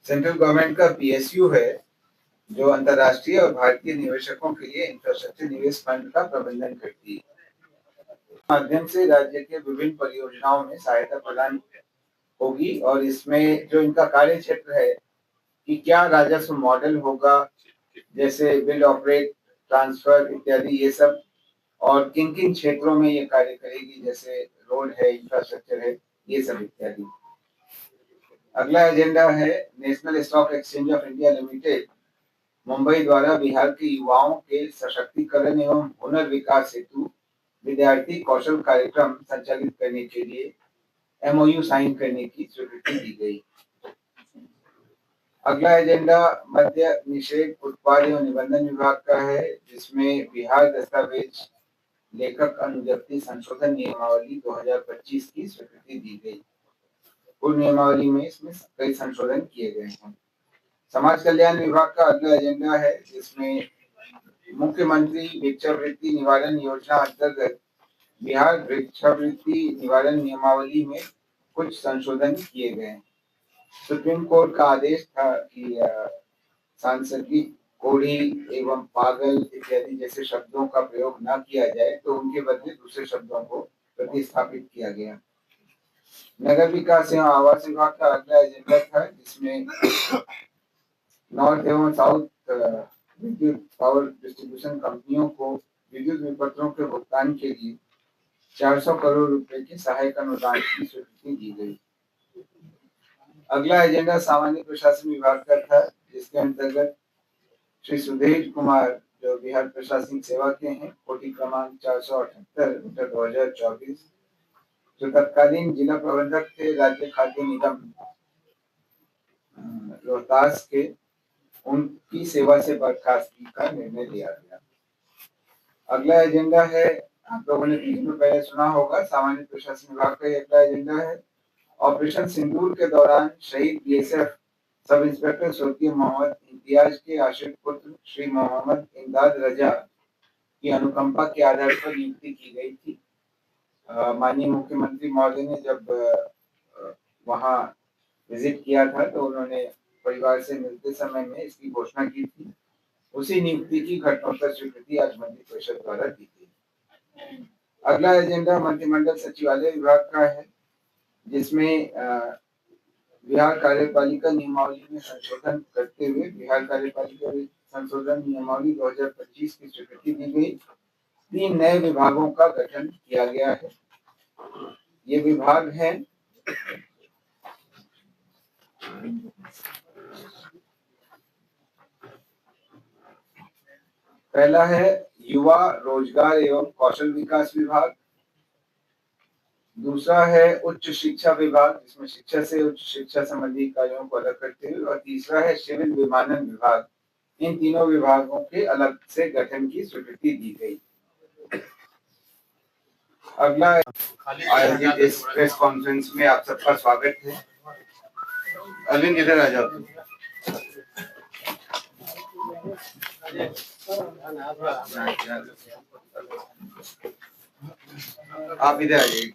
Central government का PSU है जो अंतर्राष्ट्रीय और भारतीय निवेशकों के लिए इंफ्रास्ट्रक्चर निवेश फंड का प्रबंधन करती है। माध्यम से राज्य के विभिन्न परियोजनाओं में सहायता प्रदान होगी और इसमें जो इनका कार्य क्षेत्र है कि क्या राजस्व मॉडल होगा, जैसे बिल्ड ऑपरेट ट्रांसफर इत्यादि ये सब, और किन किन क्षेत्रों में ये कार्य करेगी, जैसे रोड है, इंफ्रास्ट्रक्चर है, ये सब इत्यादि। अगला एजेंडा है national stock exchange of India limited Mumbai द्वारा बिहार के युवाओं के सशक्तिकरण एवं हुनर विकास हेतु विद्यार्थी कौशल कार्यक्रम संचालित करने के लिए एमओयू साइन करने की स्वीकृति दी गई। अगला एजेंडा मद्य निषेध उत्पाद एवं निबंधन विभाग का है, जिसमें बिहार दस्तावेज लेखक अनुज्ञप्ति संशोधन नियमावली 2025 की स्वीकृति दी गई। पूर्व नियमावली में इसमें कई संशोधन किए गए हैं। समाज कल्याण विभाग का अगला एजेंडा है, जिसमें मुख्यमंत्री भिक्षावृत्ति निवारण योजना अंतर्गत बिहार भिक्षावृत्ति निवारण नियमावली में कुछ संशोधन किए गए। सुप्रीम कोर्ट का आदेश था कि सांसर्गिक, कोढ़ी एवं पागल इत्यादि जैसे शब्दों का प्रयोग न किया जाए, तो उनके बदले दूसरे शब्दों को प्रतिस्थापित किया गया। नगर विकास एवं आवास विभाग का अगला एजेंडा था, जिसमें नॉर्थ एवं साउथ विद्युत पावर डिस्ट्रीब्यूशन कंपनियों को विद्युत विपत्रों के भुगतान के लिए 400 करोड़ रुपए के सहायक अनुदान की स्वीकृति दी गई। अगला एजेंडा सामान्य प्रशासन विभाग का था, जिसके अंतर्गत श्री सुधीर कुमार जो बिहार प्रशासनिक सेवा के हैं, कोटि क्रमांक 478 मीटर 2024, जो तत्कालीन जिला प्रबंधक थे राज्य खाद्य निगम रोहतास के, उनकी सेवा से बर्खास्तगी का निर्णय लिया गया। अगला एजेंडा है, आप लोगों ने पहले सुना होगा, सामान्य प्रशासन विभाग का अगला एजेंडा है ऑपरेशन सिंदूर के दौरान शहीद बीएसएफ सब इंस्पेक्टर स्वर्गीय मोहम्मद इम्तियाज के आश्रित पुत्र श्री मोहम्मद इमदाद रजा की अनुकंपा के आधार पर नियुक्ति की गई थी। माननीय मुख्यमंत्री महोदय ने जब वहां विजिट किया था तो उन्होंने परिवार से मिलते समय में इसकी घोषणा की थी। उसी नियुक्ति की घटनोत्तर स्वीकृति आज मंत्री परिषद द्वारा दी गई। अगला एजेंडा मंत्रिमंडल सचिवालय विभाग का है, जिसमें बिहार कार्यपालिका नियमावली में संशोधन करते हुए बिहार कार्यपालिका संशोधन नियमावली 2025 की स्वीकृति दी गई। 3 नए विभागों का गठन किया गया है। ये विभाग है पहला है युवा रोजगार एवं कौशल विकास विभाग, दूसरा है उच्च शिक्षा विभाग, जिसमें शिक्षा से उच्च शिक्षा संबंधी कार्यों को अलग करते हुए, और तीसरा है सिविल विमानन विभाग। इन तीनों विभागों के अलग से गठन की स्वीकृति दी गई। अगला आयोजित इस प्रेस कॉन्फ्रेंस में आप सबका स्वागत है। अरविंद इधर आ जाओ। आप इधर आ जाइए।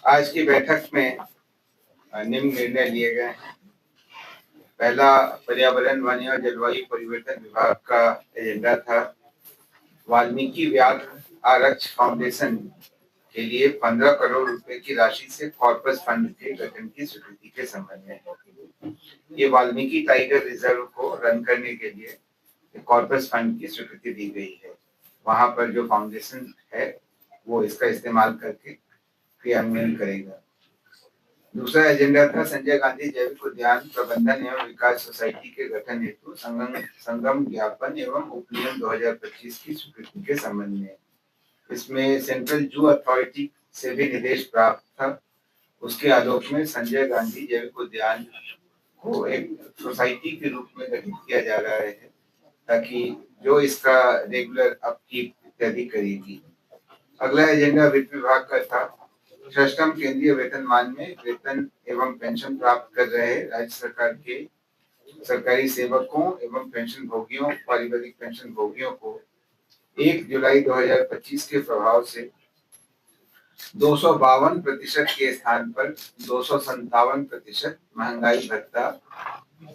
आज की बैठक में निम्न निर्णय लिए गए हैं। पहला, पर्यावरण, वन और जलवायु परिवर्तन विभाग का एजेंडा था वाल्मीकि व्याघ्र आरक्ष फाउंडेशन के लिए 15 करोड़ रुपए की राशि से कॉर्पस फंड के गठन की स्वीकृति के संबंध में। ये वाल्मीकि टाइगर रिजर्व को रन करने के लिए कॉर्पस फंड की स्वीकृति दी गई है। वहां पर जो फाउंडेशन है वो इसका इस्तेमाल करके क्रियान्वयन करेगा। दूसरा एजेंडा था संजय गांधी जैविक उद्यान प्रबंधन एवं विकास सोसाइटी के गठन हेतु संगम ज्ञापन एवं उपनियम 2025 की स्वीकृति के संबंध में। इसमें सेंट्रल जू अथॉरिटी से भी निर्देश प्राप्त था। उसके आलोक में संजय गांधी जैविक उद्यान को एक सोसाइटी के रूप में गठित किया जा रहा है, ताकि जो इसका रेगुलर अपकीप इत्यादि करेगी। अगला एजेंडा वित्त विभाग का था। षष्ठम केंद्रीय वेतनमान में वेतन एवं पेंशन प्राप्त कर रहे राज्य सरकार के सरकारी सेवकों एवं पेंशन भोगियों, पारिवारिक पेंशन भोगियों को 1 जुलाई 2025 के प्रभाव से 252% के स्थान पर 257% महंगाई भत्ता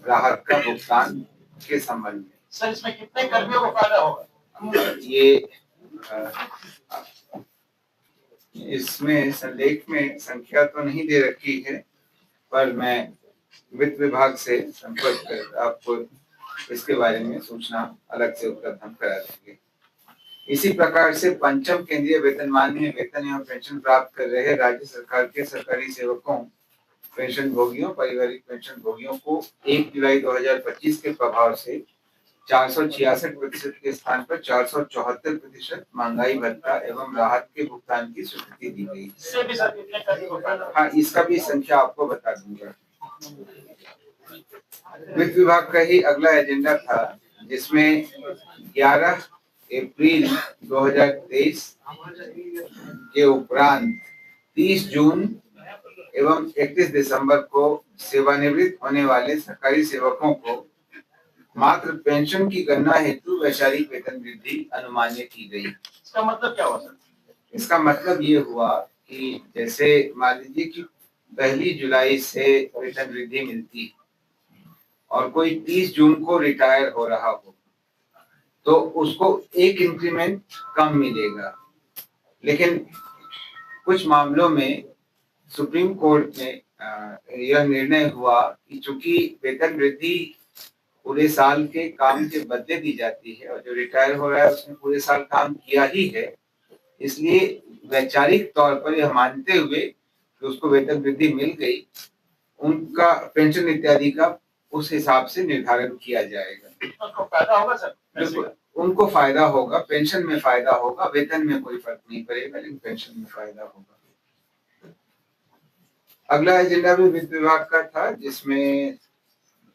राहत का भुगतान के संबंध में। सर, इसमें कितने कर्मियों को फायदा होगा? ये इसमें संलेख में संख्या तो नहीं दे रखी है, पर मैं वित्त विभाग से संपर्क कर आपको इसके बारे में सूचना अलग से उपलब्ध हम करा देंगे। इसी प्रकार से पंचम केंद्रीय वेतनमान में वेतन एवं पेंशन प्राप्त कर रहे राज्य सरकार के सरकारी सेवकों, पेंशन भोगियों, पारिवारिक पेंशन भोगियों को 1 जुलाई 2025 के प्रभाव से 466% के स्थान पर 474% महंगाई भत्ता एवं राहत के भुगतान की स्वीकृति दी गई। हाँ, इसका भी संख्या आपको बता दूंगा। वित्त विभाग का ही अगला एजेंडा था, जिसमें 11 अप्रैल 2023 के उपरांत 30 जून एवं 31 दिसंबर को सेवानिवृत्त होने वाले सरकारी सेवकों को मात्र पेंशन की गणना हेतु वैचारिक वेतन वृद्धि अनुमानित की गई। इसका मतलब क्या हुआ सर? इसका मतलब ये हुआ कि जैसे मान लीजिए कि 1 जुलाई से वेतन वृद्धि मिलती और कोई 30 जून को रिटायर हो रहा हो, तो उसको एक इंक्रीमेंट कम मिलेगा। लेकिन कुछ मामलों में सुप्रीम कोर्ट में यह निर्णय हुआ कि चूंकि वेतन वृद्धि पूरे साल के काम के बदले दी जाती है और जो रिटायर हो रहा है उसने पूरे साल काम किया ही है, इसलिए वैचारिक तौर पर यह मानते हुए कि उसको वेतन वृद्धि मिल गई, उनका पेंशन इत्यादि का उस हिसाब से निर्धारण किया जाएगा। उनको फायदा होगा सर? बिल्कुल, उनको फायदा होगा, पेंशन में फायदा होगा, वेतन में कोई फर्क नहीं पड़ेगा, लेकिन पेंशन में फायदा होगा। अगला एजेंडा भी वित्त विभाग का था, जिसमें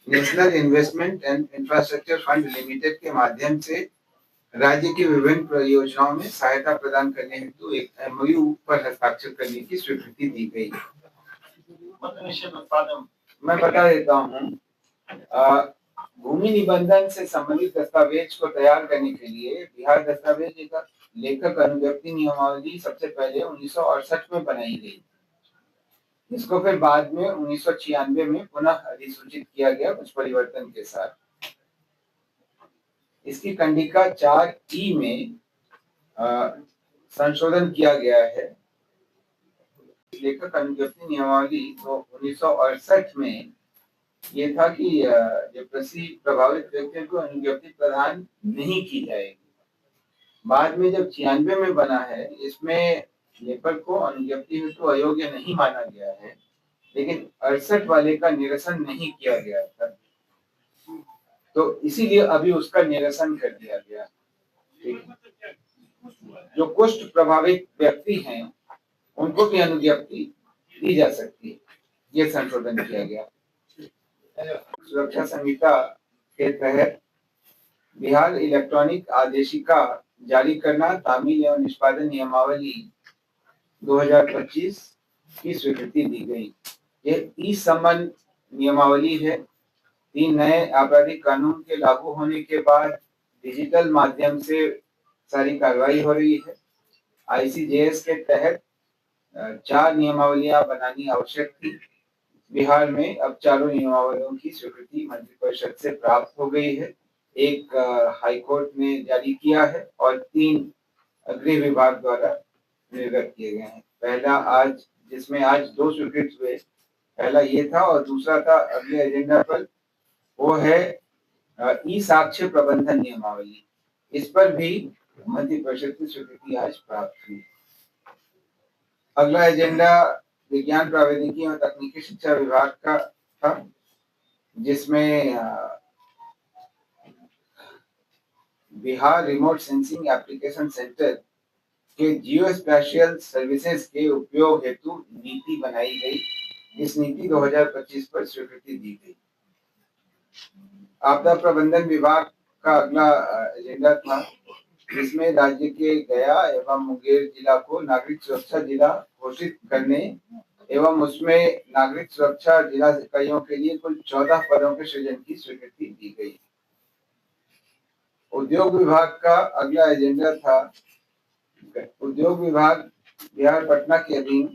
national investment and infrastructure fund limited के माध्यम से राज्य की विभिन्न परियोजनाओं में सहायता प्रदान करने हेतु एक एमओयू पर हस्ताक्षर करने की स्वीकृति दी गई। मैं बता देता हूँ, भूमि निबंधन से संबंधित दस्तावेज को तैयार करने के लिए बिहार दस्तावेज लेखक अनुज्ञप्ति नियमावली सबसे पहले 1968 में बनाई गई। इसको फिर बाद में 1996 में पुनः अधिसूचित किया गया कुछ परिवर्तन के साथ। इसकी कंडिका 4E में संशोधन किया गया है। लेखक अनुज्ञप्ति नियमावली तो 1968 में ये था कि लेप्रोसी प्रभावित व्यक्तियों को अनुज्ञप्ति प्रदान नहीं की जाएगी। बाद में जब 96 में बना है, इसमें लेखक को अनुज्ञप्ति हेतु अयोग्य नहीं माना गया है, लेकिन 68 वाले का निरसन नहीं किया गया था, तो इसीलिए अभी उसका निरसन कर दिया गया। जो कुष्ठ प्रभावित व्यक्ति हैं उनको भी अनुज्ञप्ति दी जा सकती है, ये संशोधन किया गया। सुरक्षा संहिता के तहत बिहार इलेक्ट्रॉनिक आदेशिका जारी करना, तामील एवं निष्पादन नियमावली 2025 की स्वीकृति दी गई। ये 30 संबंध नियमावली है। 3 नए आपराधिक कानून के लागू होने के बाद डिजिटल माध्यम से सारी कार्रवाई हो रही है। ICJS के तहत 4 नियमावलियां बनानी आवश्यक थी। बिहार में अब चारों नियमावलियों की स्वीकृति मंत्रिपरिषद से प्राप्त हो गई है। एक हाईकोर्ट ने जारी किया है और 3 गृह विभाग द्वारा निर्गत किए गए हैं। पहला आज, जिसमें आज 2 स्वीकृत हुए, पहला ये था और दूसरा था अगले एजेंडा पर, वो है ई साक्ष्य प्रबंधन नियमावली। इस पर भी मंत्रिपरिषद की स्वीकृति आज प्राप्त हुई। अगला एजेंडा विज्ञान प्रावैधिकी और तकनीकी शिक्षा विभाग का था, जिसमें Bihar remote sensing application centre के जियो स्पेशियल सर्विसेज के उपयोग हेतु नीति बनाई गई। इस नीति 2025 पर स्वीकृति दी गई। आपदा प्रबंधन विभाग का अगला एजेंडा था, जिसमें राज्य के गया एवं मुंगेर जिला को नागरिक सुरक्षा जिला घोषित करने एवं उसमें नागरिक सुरक्षा जिला इकाइयों के लिए कुल 14 पदों के सृजन की स्वीकृति दी गई। उद्योग विभाग का अगला एजेंडा था, उद्योग विभाग बिहार पटना के अधीन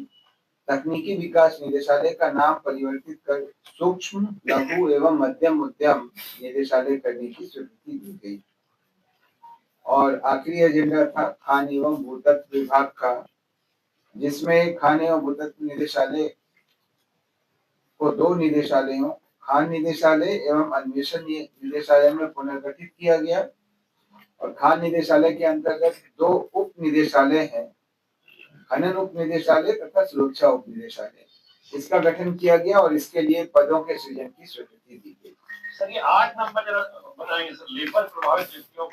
तकनीकी विकास निदेशालय का नाम परिवर्तित कर सूक्ष्म लघु एवं मध्यम उद्यम निदेशालय करने की स्वीकृति दी गई। और आखिरी एजेंडा था खान एवं भूतत्व विभाग का, जिसमें खान एवं भूतत्व निदेशालय को दो निदेशालयों खान निदेशालय एवं अन्वेषण निदेशालय में पुनर्गठित किया गया। और खान निदेशालय के अंतर्गत दो उप निदेशालय हैं, खनन उप निदेशालय तथा सुरक्षा उप निदेशालय, इसका गठन किया गया और इसके लिए पदों के सृजन की स्वीकृति दी गई। सर ये 8 नंबर जरा बताएंगे सर, लेबर प्रभावित व्यक्तियों